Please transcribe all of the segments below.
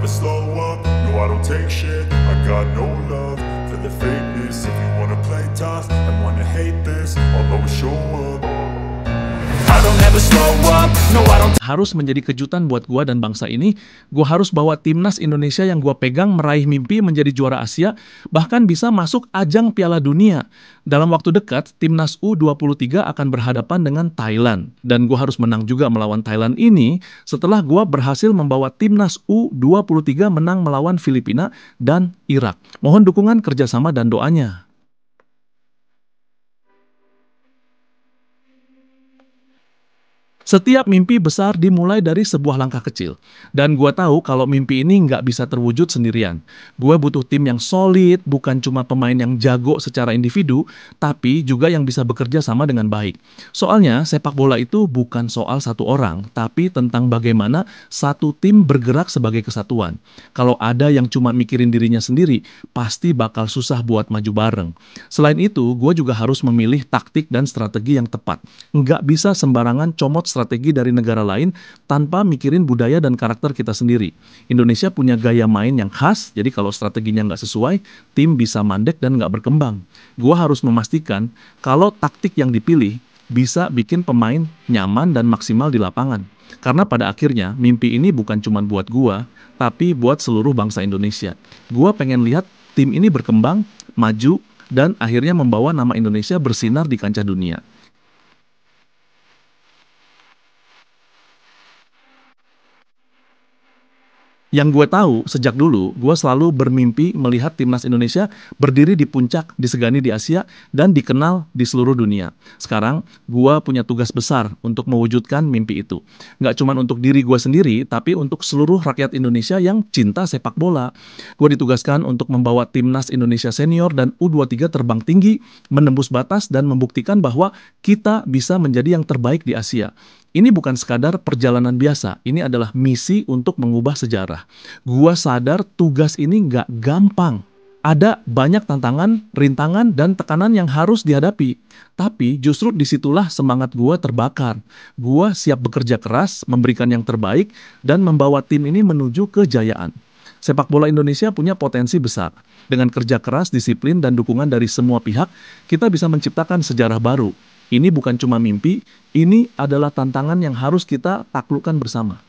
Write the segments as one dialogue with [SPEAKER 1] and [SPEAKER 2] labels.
[SPEAKER 1] never slow up, no I don't take shit. I got no love for the fakeness. If you wanna play tough and wanna hate this, I'll always show up. I don't ever slow up, no I don't.
[SPEAKER 2] Harus menjadi kejutan buat gua dan bangsa ini. Gua harus bawa timnas Indonesia yang gua pegang meraih mimpi menjadi juara Asia, bahkan bisa masuk ajang Piala Dunia. Dalam waktu dekat, timnas U23 akan berhadapan dengan Thailand. Dan gua harus menang juga melawan Thailand ini setelah gua berhasil membawa timnas U23 menang melawan Filipina dan Irak. Mohon dukungan, kerjasama, dan doanya. Setiap mimpi besar dimulai dari sebuah langkah kecil. Dan gua tahu kalau mimpi ini nggak bisa terwujud sendirian. Gua butuh tim yang solid, bukan cuma pemain yang jago secara individu, tapi juga yang bisa bekerja sama dengan baik. Soalnya, sepak bola itu bukan soal satu orang, tapi tentang bagaimana satu tim bergerak sebagai kesatuan. Kalau ada yang cuma mikirin dirinya sendiri, pasti bakal susah buat maju bareng. Selain itu, gua juga harus memilih taktik dan strategi yang tepat. Nggak bisa sembarangan comot strategi dari negara lain tanpa mikirin budaya dan karakter kita sendiri. Indonesia punya gaya main yang khas, jadi kalau strateginya nggak sesuai, tim bisa mandek dan nggak berkembang. Gua harus memastikan kalau taktik yang dipilih bisa bikin pemain nyaman dan maksimal di lapangan. Karena pada akhirnya, mimpi ini bukan cuma buat gua, tapi buat seluruh bangsa Indonesia. Gua pengen lihat tim ini berkembang, maju, dan akhirnya membawa nama Indonesia bersinar di kancah dunia. Yang gue tahu, sejak dulu, gue selalu bermimpi melihat timnas Indonesia berdiri di puncak, disegani di Asia, dan dikenal di seluruh dunia. Sekarang, gue punya tugas besar untuk mewujudkan mimpi itu. Nggak cuma untuk diri gue sendiri, tapi untuk seluruh rakyat Indonesia yang cinta sepak bola. Gue ditugaskan untuk membawa timnas Indonesia senior dan U23 terbang tinggi, menembus batas, dan membuktikan bahwa kita bisa menjadi yang terbaik di Asia. Ini bukan sekadar perjalanan biasa, ini adalah misi untuk mengubah sejarah. Gua sadar tugas ini nggak gampang. Ada banyak tantangan, rintangan, dan tekanan yang harus dihadapi. Tapi justru disitulah semangat gua terbakar. Gua siap bekerja keras, memberikan yang terbaik, dan membawa tim ini menuju kejayaan. Sepak bola Indonesia punya potensi besar. Dengan kerja keras, disiplin, dan dukungan dari semua pihak, kita bisa menciptakan sejarah baru. Ini bukan cuma mimpi, ini adalah tantangan yang harus kita taklukkan bersama.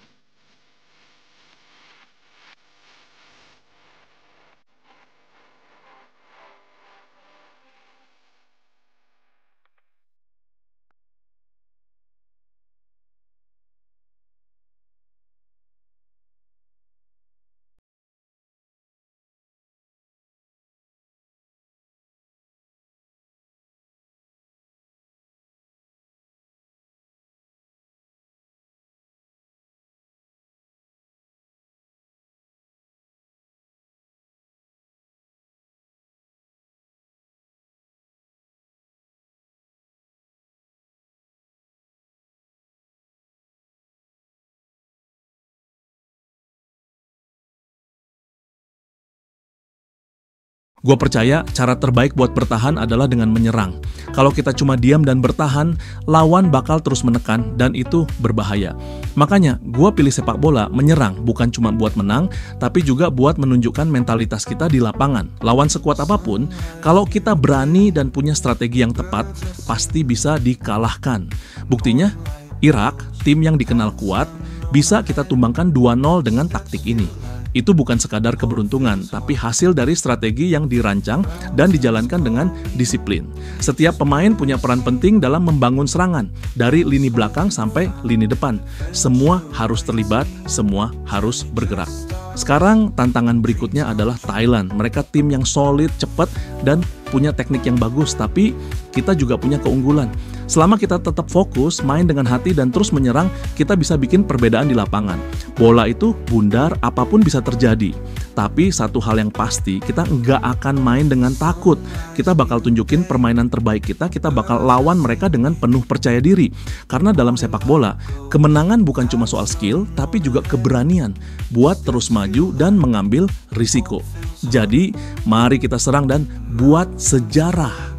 [SPEAKER 2] Gue percaya cara terbaik buat bertahan adalah dengan menyerang. Kalau kita cuma diam dan bertahan, lawan bakal terus menekan dan itu berbahaya. Makanya gue pilih sepak bola menyerang, bukan cuma buat menang, tapi juga buat menunjukkan mentalitas kita di lapangan. Lawan sekuat apapun, kalau kita berani dan punya strategi yang tepat, pasti bisa dikalahkan. Buktinya, Irak, tim yang dikenal kuat, bisa kita tumbangkan 2-0 dengan taktik ini. Itu bukan sekadar keberuntungan, tapi hasil dari strategi yang dirancang dan dijalankan dengan disiplin. Setiap pemain punya peran penting dalam membangun serangan, dari lini belakang sampai lini depan. Semua harus terlibat, semua harus bergerak. Sekarang tantangan berikutnya adalah Thailand. Mereka tim yang solid, cepat, dan punya teknik yang bagus, tapi kita juga punya keunggulan. Selama kita tetap fokus, main dengan hati, dan terus menyerang, kita bisa bikin perbedaan di lapangan. Bola itu bundar, apapun bisa terjadi. Tapi satu hal yang pasti, kita nggak akan main dengan takut. Kita bakal tunjukin permainan terbaik kita bakal lawan mereka dengan penuh percaya diri. Karena dalam sepak bola, kemenangan bukan cuma soal skill, tapi juga keberanian buat terus maju dan mengambil risiko. Jadi, mari kita serang dan buat sejarah.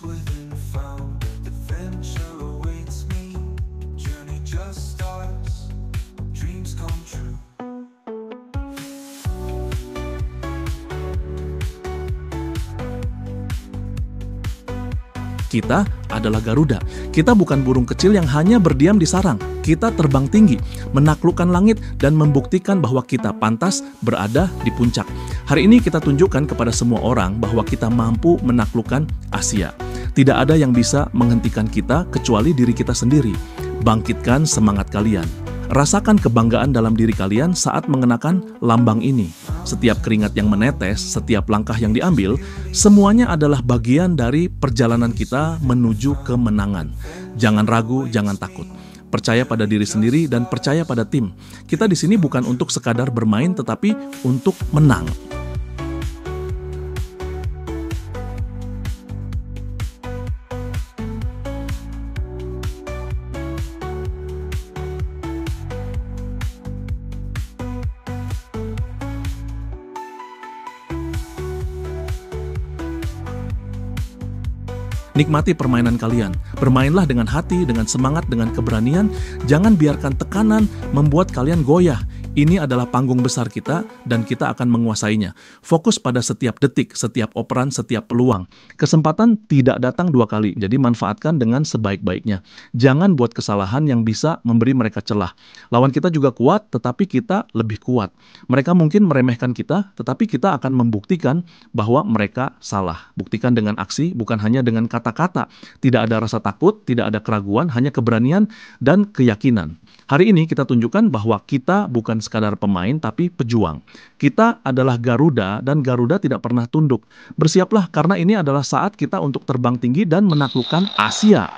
[SPEAKER 1] Within found adventure awaits me. Journey just started.
[SPEAKER 2] Kita adalah Garuda. Kita bukan burung kecil yang hanya berdiam di sarang. Kita terbang tinggi, menaklukkan langit, dan membuktikan bahwa kita pantas berada di puncak. Hari ini kita tunjukkan kepada semua orang bahwa kita mampu menaklukkan Asia. Tidak ada yang bisa menghentikan kita kecuali diri kita sendiri. Bangkitkan semangat kalian. Rasakan kebanggaan dalam diri kalian saat mengenakan lambang ini. Setiap keringat yang menetes, setiap langkah yang diambil, semuanya adalah bagian dari perjalanan kita menuju kemenangan. Jangan ragu, jangan takut. Percaya pada diri sendiri dan percaya pada tim. Kita di sini bukan untuk sekadar bermain, tetapi untuk menang. Nikmati permainan kalian. Bermainlah dengan hati, dengan semangat, dengan keberanian. Jangan biarkan tekanan membuat kalian goyah. Ini adalah panggung besar kita dan kita akan menguasainya. Fokus pada setiap detik, setiap operan, setiap peluang. Kesempatan tidak datang 2 kali, jadi manfaatkan dengan sebaik-baiknya. Jangan buat kesalahan yang bisa memberi mereka celah. Lawan kita juga kuat, tetapi kita lebih kuat. Mereka mungkin meremehkan kita, tetapi kita akan membuktikan bahwa mereka salah. Buktikan dengan aksi, bukan hanya dengan kata-kata. Tidak ada rasa takut, tidak ada keraguan, hanya keberanian dan keyakinan. Hari ini kita tunjukkan bahwa kita bukan sekadar pemain, tapi pejuang. Kita adalah Garuda, dan Garuda tidak pernah tunduk. Bersiaplah, karena ini adalah saat kita untuk terbang tinggi dan menaklukkan Asia.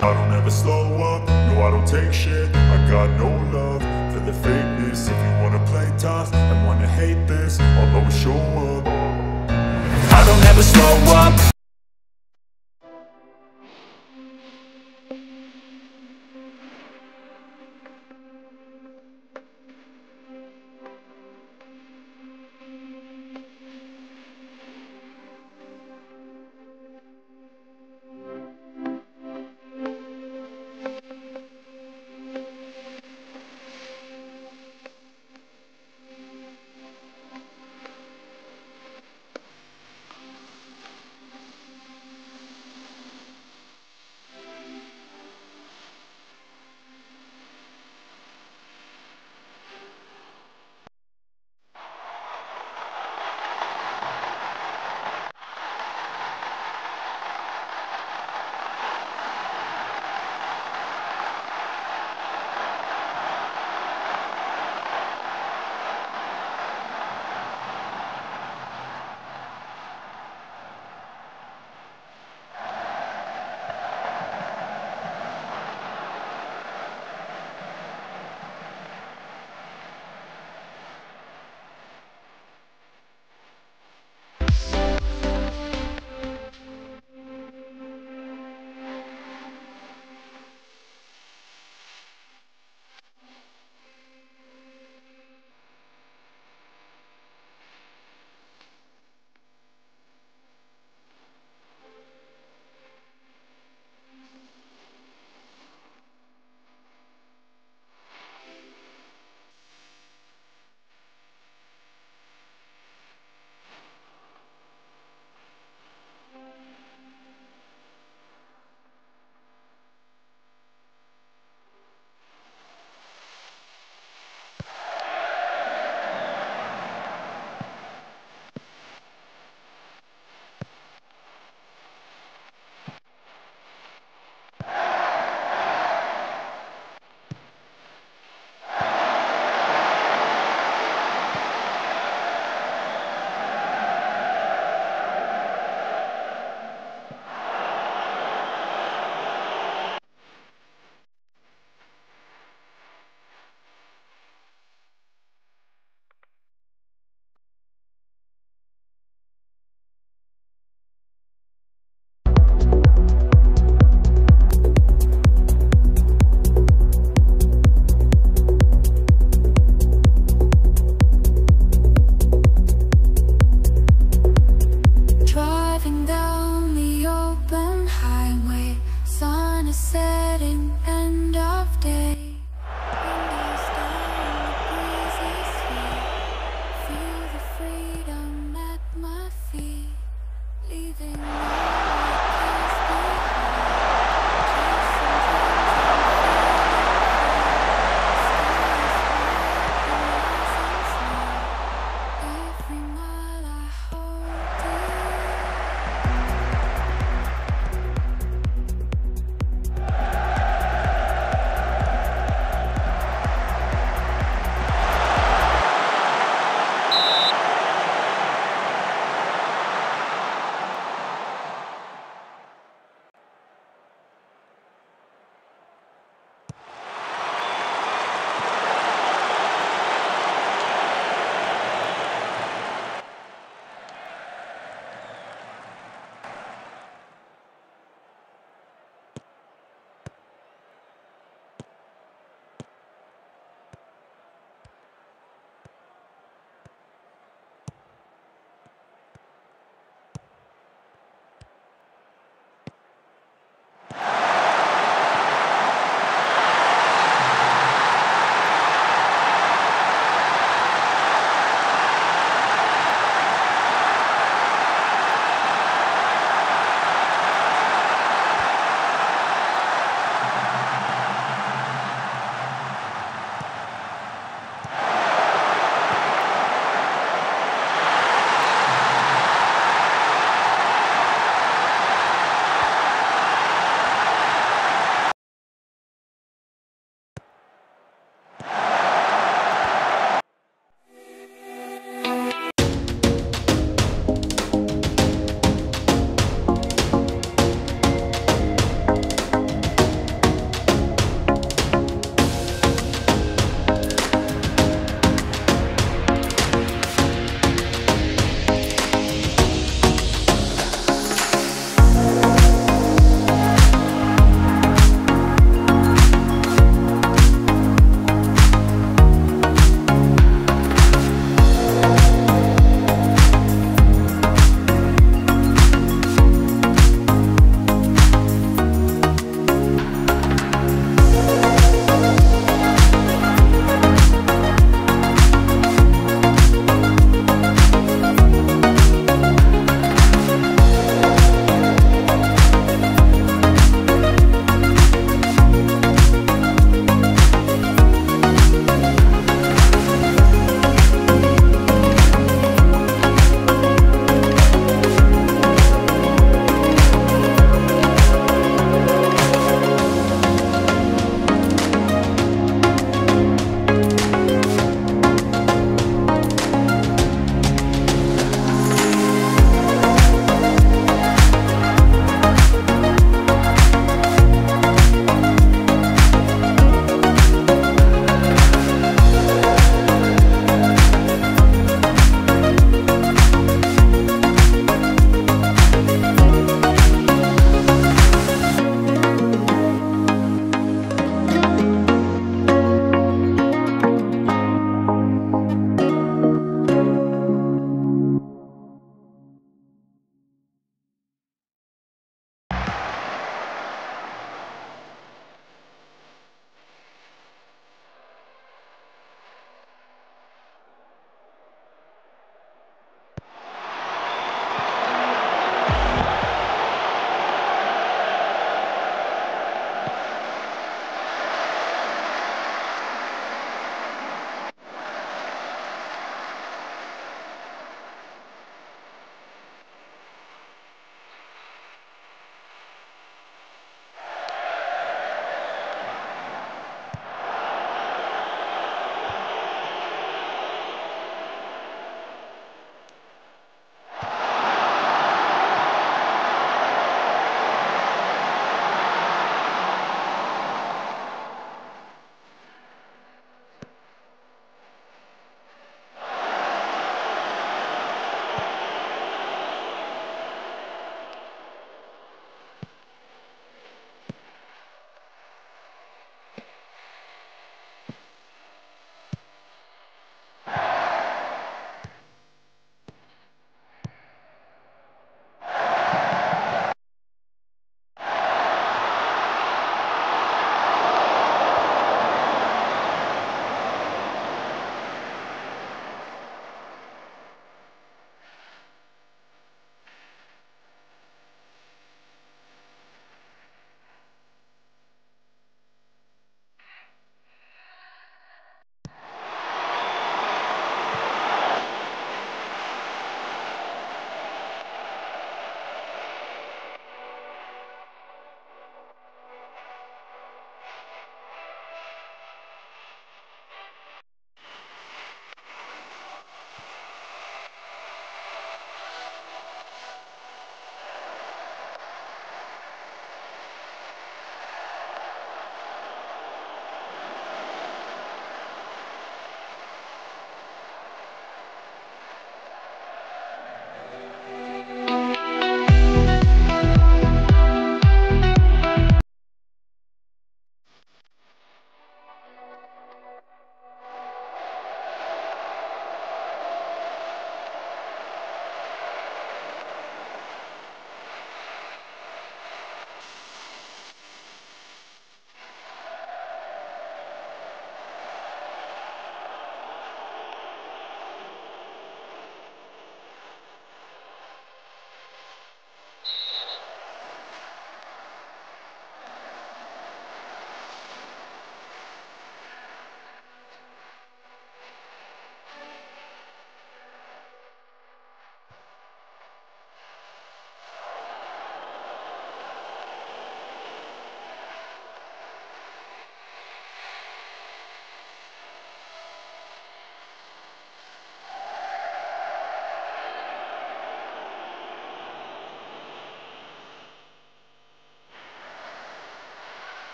[SPEAKER 1] I don't ever slow up, no I don't take shit. I got no love for the fakeness. If you wanna play tough and wanna hate this, I'll always show up. I don't ever slow up.